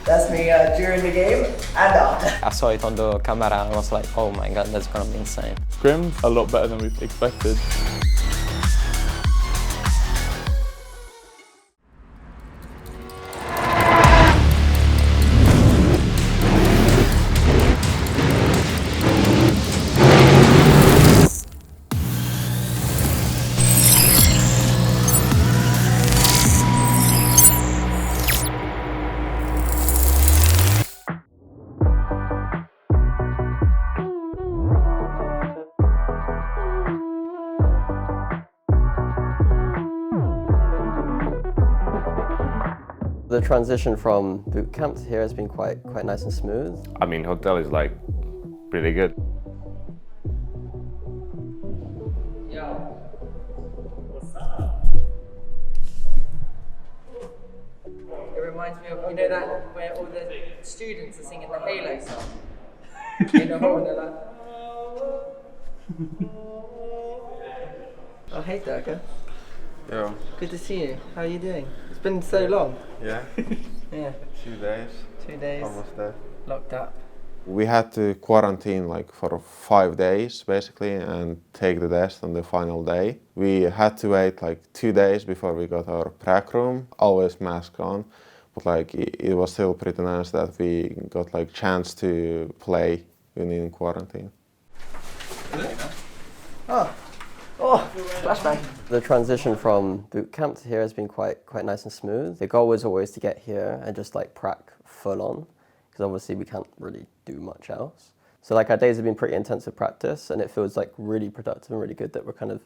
That's me during the game and after. I saw it on the camera and I was like, oh my god, that's gonna be insane. Scrims a lot better than we've expected. The transition from boot camp to here has been quite nice and smooth. I mean, hotel is like pretty good. Yo, what's up? It reminds me of, you know that where all the students are singing the Halo song? In the hall and they're like, oh hey Durga. Yo. Good to see you. How are you doing? It's been so long. Yeah. Yeah. 2 days. 2 days. Almost there. Locked up. We had to quarantine like for 5 days basically and take the test on the final day. We had to wait like 2 days before we got our prac room, always mask on, but like it was still pretty nice that we got like chance to play in quarantine. Oh, flashbang. The transition from boot camp to here has been quite nice and smooth. The goal was always to get here and just like prac full on, because obviously we can't really do much else. So like our days have been pretty intensive practice, and it feels like really productive and really good that we're kind of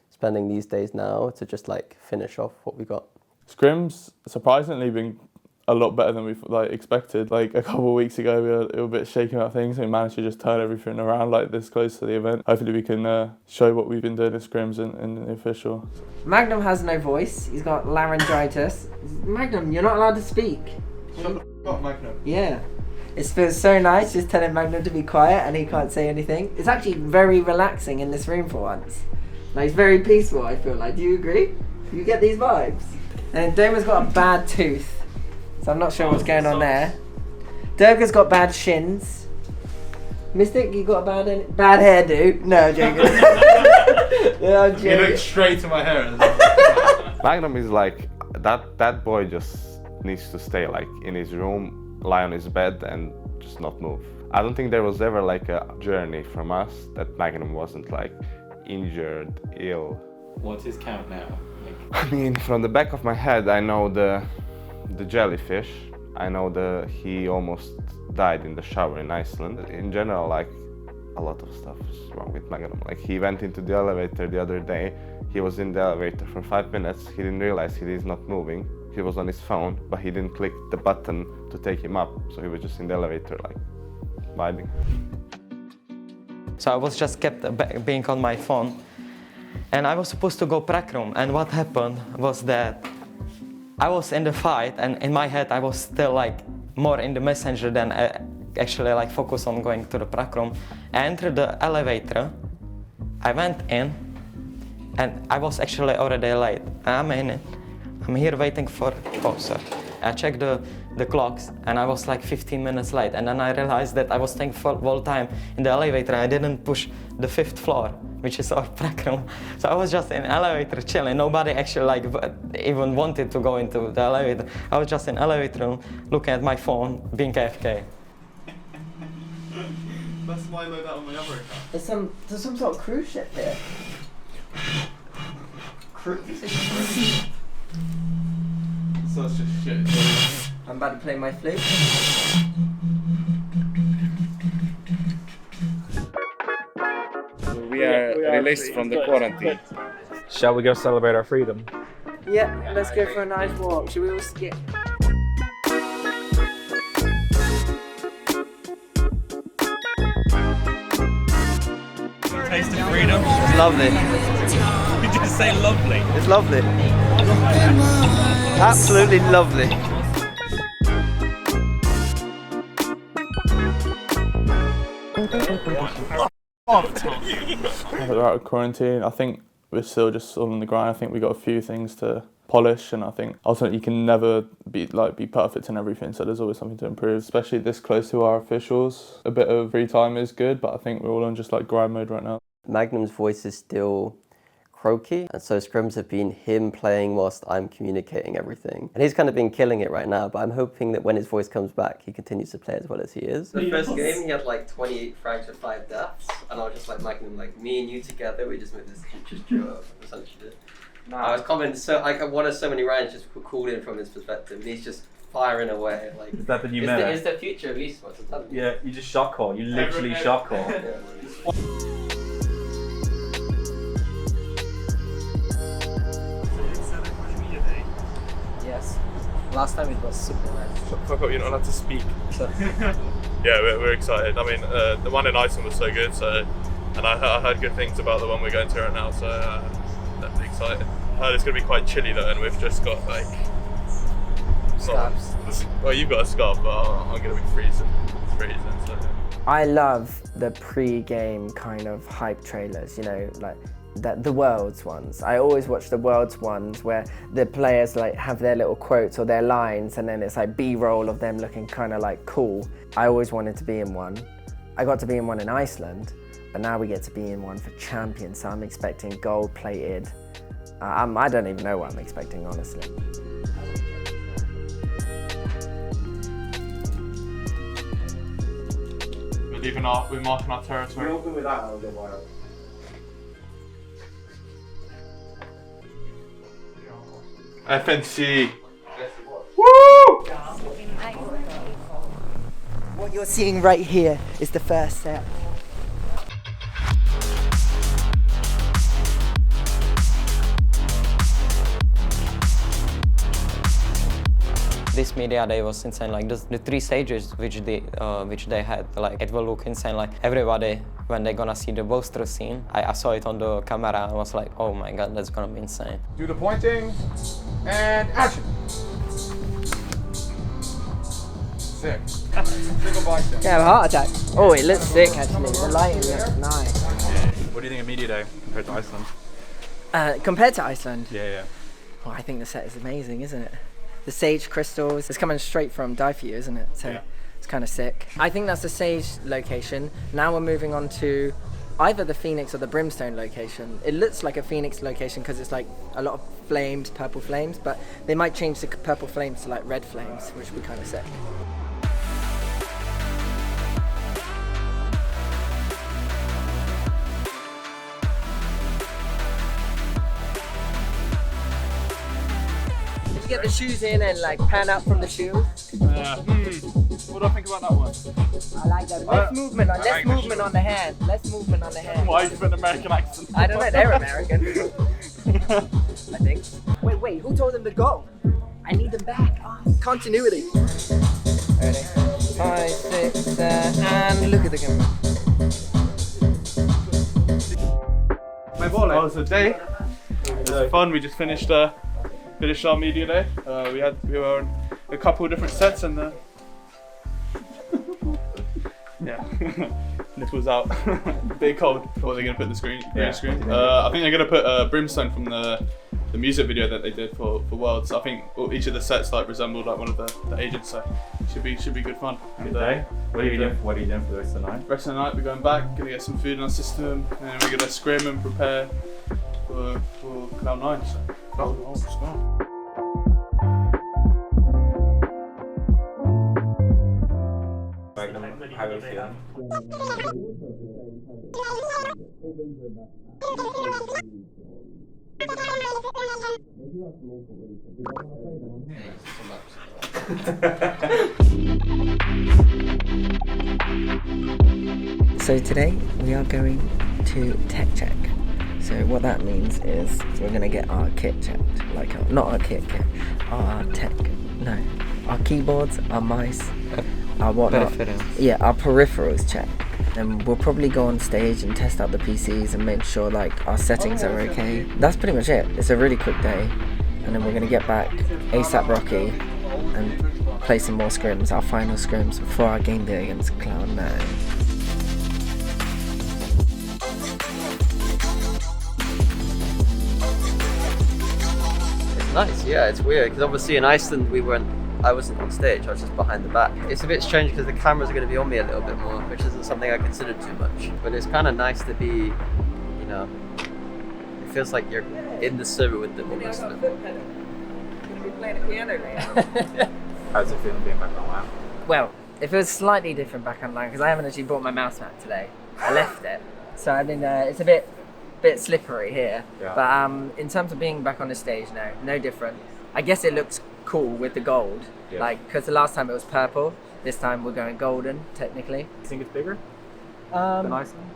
spending these days now to just like finish off what we got. Scrims surprisingly been a lot better than we expected. Like a couple of weeks ago we were a little bit shaky about things, and we managed to just turn everything around like this close to the event. Hopefully we can show what we've been doing in scrims in the official. Magnum has no voice. He's got laryngitis. Magnum, you're not allowed to speak. Shut up, Magnum. Yeah. It feels so nice just telling Magnum to be quiet and he can't say anything. It's actually very relaxing in this room for once. Like, it's very peaceful, I feel like. Do you agree? You get these vibes? And Doma's got a bad tooth, so I'm not sure what's going on there. Durga's got bad shins. Mystic, you got a bad hairdo? No, I'm joking. No, I'm joking. You look straight to my hair. Magnum is like, that boy just needs to stay like in his room, lie on his bed and just not move. I don't think there was ever like a journey from us that Magnum wasn't like injured, ill. What's his count now? I mean, from the back of my head, I know the jellyfish. I know he almost died in the shower in Iceland. In general, like, a lot of stuff is wrong with Magnum. Like, he went into the elevator the other day. He was in the elevator for 5 minutes. He didn't realize he is not moving. He was on his phone, but he didn't click the button to take him up. So he was just in the elevator, like, vibing. So I was just kept being on my phone, and I was supposed to go prac room, and what happened was that I was in the fight, and in my head I was still like more in the messenger than actually like focus on going to the prac room. I entered the elevator, I went in, and I was actually already late. I'm in it. I'm here waiting for, oh sorry. I checked the clocks and I was like 15 minutes late, and then I realized that I was staying for the whole time in the elevator. I didn't push the 5th floor, which is our prac room. So I was just in the elevator chilling. Nobody actually like even wanted to go into the elevator. I was just in the elevator room looking at my phone, being AFK. That's why I load that on my other account. There's some sort of cruise ship here. Cruise? Such a shit. I'm about to play my flute. We are released from the quarantine. Shall we go celebrate our freedom? Yeah, let's go for a nice walk. Should we all skip? Taste of freedom. It's lovely. You just say lovely. It's lovely. Absolutely lovely. We're out of quarantine. I think we're still just on the grind. I think we got a few things to polish, and I think ultimately you can never be perfect in everything, so there's always something to improve, especially this close to our officials. A bit of free time is good, but I think we're all on just like grind mode right now. Magnum's voice is still croaky, and so scrims have been him playing whilst I'm communicating everything. And he's kind of been killing it right now, but I'm hoping that when his voice comes back, he continues to play as well as he is. The first game, he had like 28 frags with 5 deaths, and I was just like, Magnum, like, me and you together, we just made this just duo up, essentially. I was commenting I wanted so many rounds just cool in from his perspective, and he's just firing away. Like, Is that the new meta? It's the future of esports, I'm telling you. Yeah, you just shock call. You literally shock call. Yes. Last time it was super nice. Shut the fuck up, you're not allowed to speak. Yeah, we're excited. I mean, the one in Iceland was so good, and I heard good things about the one we're going to right now, so definitely excited. I heard it's going to be quite chilly though, and we've just got like... Scarves. Well, you've got a scarf, but I'm going to be freezing, so... I love the pre-game kind of hype trailers, you know, like the Worlds ones. I always watch the Worlds ones where the players like have their little quotes or their lines, and then it's like B-roll of them looking kind of like cool. I always wanted to be in one. I got to be in one in Iceland, but now we get to be in one for Champions, so I'm expecting gold-plated. I don't even know what I'm expecting, honestly. We're marking our territory. We're open with that a little while. FNC. Woo! What you're seeing right here is the first set. This media day was insane. Like the 3 stages which they had, like it will look insane. Like everybody, when they're gonna see the booster scene, I saw it on the camera and was like, oh my god, that's gonna be insane. Do the pointing and action. Sick. Single bicep. Yeah, a heart attack. Oh, it looks sick actually. The lighting looks nice. What do you think of Media Day compared to Iceland? Compared to Iceland, Yeah. well, I think the set is amazing, isn't it? The sage crystals, it's coming straight from Die For You, isn't it? So it's kind of sick. I think that's the sage location. Now we're moving on to either the Phoenix or the Brimstone location. It looks like a Phoenix location because it's like a lot of flames, purple flames, but they might change the purple flames to like red flames, which would be kind of sick. Get the shoes in and like pan out from the shoes. What do I think about that one? I like that. Less movement on the hand. Less movement on the hand. Why you an American accent? I don't know, they're American. I think. Wait, who told them to go? I need them back. Oh, continuity. Ready? 5, 6, 7, and look at the camera. My ball. Oh, it's a day. It was fun. We just finished our media day. We were on a couple of different sets, and yeah, this was out. Bit cold. What are they gonna put the screen? I think they're gonna put Brimstone from the music video that they did for Worlds. I think each of the sets like resembled like one of the agents, so should be good fun. Good day. What are you doing for the rest of the night? Rest of the night we're going back, gonna get some food in our system, and then we're gonna scrim and prepare for Cloud9. So. Let's go. How are you feeling? So today we are going to tech check. So what that means is we're going to get our kit checked. Like, not our kit, our tech. No, our keyboards, our mice, our whatnot. Yeah, our peripherals checked. And we'll probably go on stage and test out the PCs and make sure like our settings are okay. That's pretty much it. It's a really quick day. And then we're going to get back ASAP Rocky and play some more scrims, our final scrims before our game day against Cloud9. Nice, yeah, it's weird because obviously in Iceland I wasn't on stage, I was just behind the back. It's a bit strange because the cameras are going to be on me a little bit more, which isn't something I considered too much. But it's kind of nice to be, you know, it feels like you're in the server with them almost. You're playing a piano later. How's it feeling being back online? Well, it feels slightly different back online because I haven't actually brought my mouse mat today. I left it, so I've been. It's a bit slippery here. Yeah. But in terms of being back on the stage, no different. I guess it looks cool with the gold, because the last time it was purple. This time we're going golden, technically. You think it's bigger than Iceland?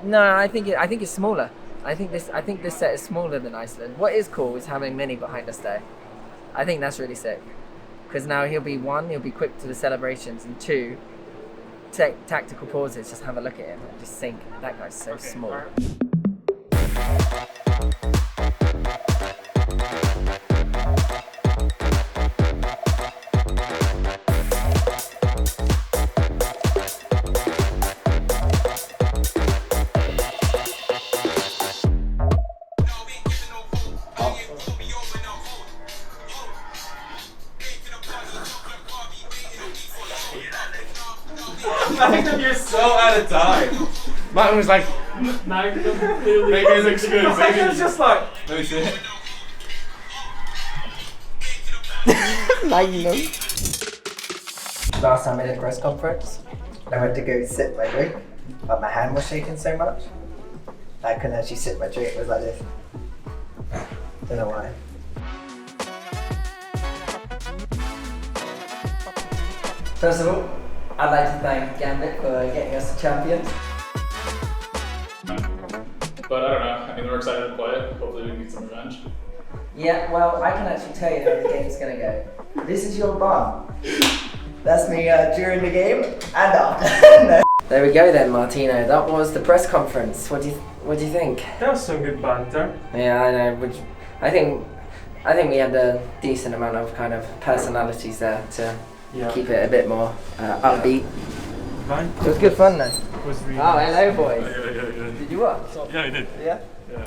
No, I think it's smaller. I think this set is smaller than Iceland. What is cool is having Mini behind us there. I think that's really sick. Because now he'll be quick to the celebrations, and two, tactical pauses, just have a look at him and just think, that guy's so small. Magnum, you're so out of time. Magnum was like, Magnum clearly. Magnum looks good. Magnum's just like. Let me see it. Magnum. Last time I did a press conference, I went to go sip my drink, but my hand was shaking so much I couldn't actually sip my drink. It was like this. Don't know why. First of all, I'd like to thank Gambit for getting us the champions. But I don't know, I mean, we're excited to play it. Hopefully we can get some revenge. Yeah, well, I can actually tell you how the game's gonna go. This is your bum. That's me during the game and after. No. There we go then, Martino. That was the press conference. What do you think? That was some good banter. Yeah, I know. I think we had a decent amount of kind of personalities there to keep it a bit more upbeat. Fine. It was good fun though. It was really hello boys. Yeah. Did you watch? Yeah, I did. Yeah.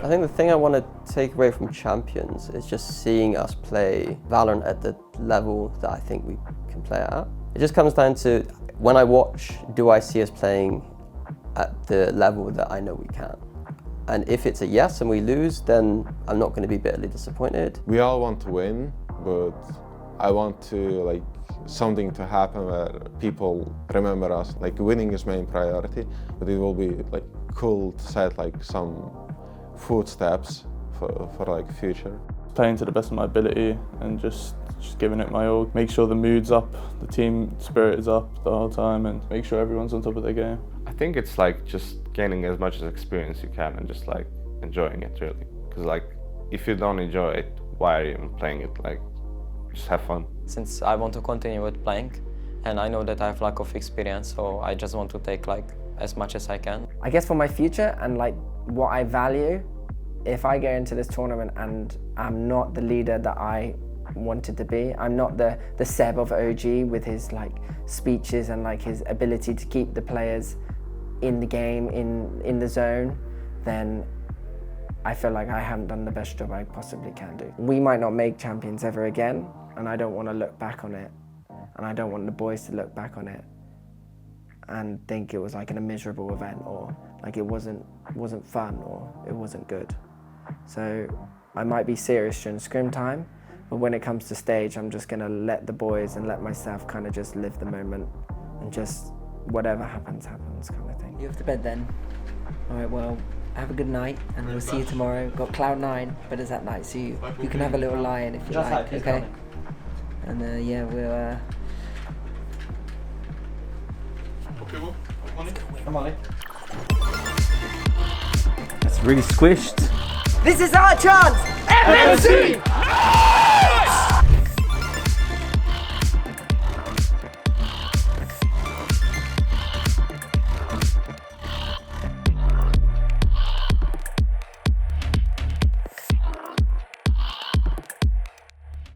I think the thing I want to take away from Champions is just seeing us play Valorant at the level that I think we can play it at. It just comes down to, when I watch, do I see us playing at the level that I know we can? And if it's a yes and we lose, then I'm not going to be bitterly disappointed. We all want to win, but I want to something to happen where people remember us. Winning is main priority, but it will be cool to set some footsteps for future. Playing to the best of my ability and just giving it my all. Make sure the mood's up, the team spirit is up the whole time, and make sure everyone's on top of their game. I think it's just gaining as much experience you can and just enjoying it really. Because if you don't enjoy it, why are you even playing it? Just have fun. Since I want to continue with playing, and I know that I have lack of experience, so I just want to take as much as I can. I guess for my future and what I value, if I go into this tournament and I'm not the leader that I wanted to be, I'm not the Seb of OG with his speeches and his ability to keep the players in the game, in the zone, then I feel like I haven't done the best job I possibly can do. We might not make Champions ever again, and I don't want to look back on it, and I don't want the boys to look back on it and think it was a miserable event, or it wasn't fun, or it wasn't good. So I might be serious during scrim time, but when it comes to stage, I'm just gonna let the boys and let myself kind of just live the moment and just whatever happens, happens kind of thing. You have to bed then. All right, well, have a good night, and we'll see you tomorrow. Got Cloud9, but it's at night, so you can have a little lie-in if you like, okay? And yeah, we'll... Okay, well, money. Come on. That's really squished. This is our chance! FNC!